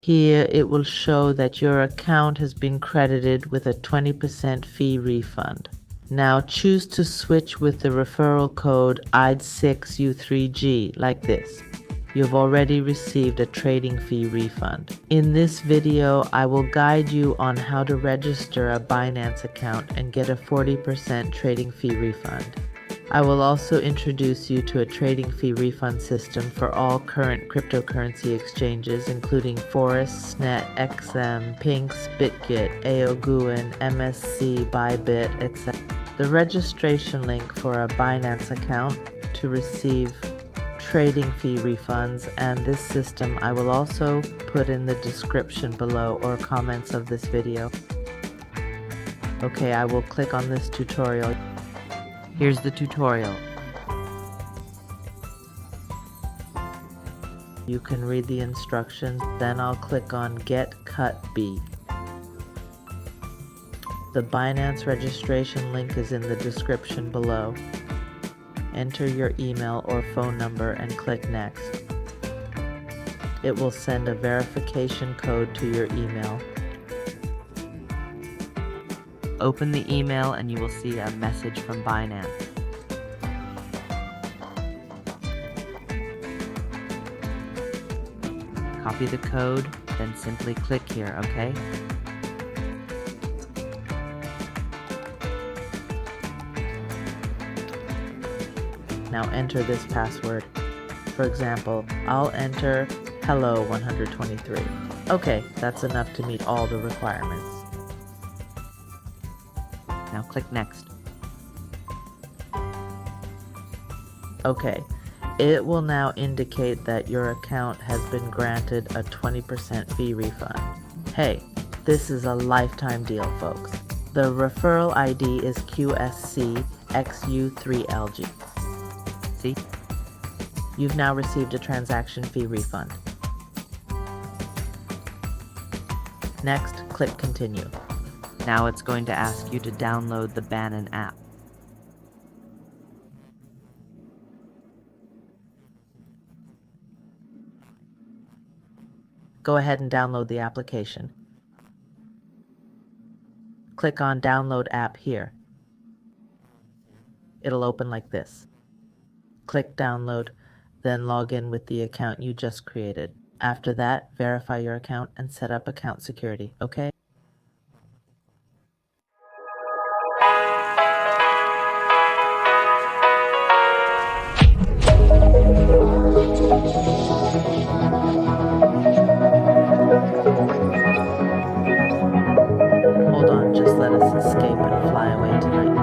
Here it will show that your account has been credited with a 20% fee refund. Now choose to switch with the referral code ID6U3G like this. You've already received a trading fee refund. In this video, I will guide you on how to register a Binance account and get a 40% trading fee refund. I will also introduce you to a trading fee refund system for all current cryptocurrency exchanges, including Forest, Snet, XM, Pinks, BitGet, AOGUIN, MSC, Bybit, etc. The registration link for a Binance account to receive trading fee refunds and this system I will also put in the description below or comments of this video. Okay, I will click on this tutorial. Here's the tutorial. You can read the instructions, then I'll click on Get Cut B. The Binance registration link is in the description below. Enter your email or phone number and click Next. It will send a verification code to your email. Open the email and you will see a message from Binance. Copy the code, then simply click here, okay? Now enter this password. For example, I'll enter hello123. Okay, that's enough to meet all the requirements. Now click Next. Okay, it will now indicate that your account has been granted a 20% fee refund. Hey, this is a lifetime deal, folks. The referral ID is QSCXU3LG. See? You've now received a transaction fee refund. Next, click Continue. Now it's going to ask you to download the Binance app. Go ahead and download the application. Click on Download App here. It'll open like this. Click Download, then log in with the account you just created. After that, verify your account and set up account security, okay? Hold on, just let us escape and fly away tonight.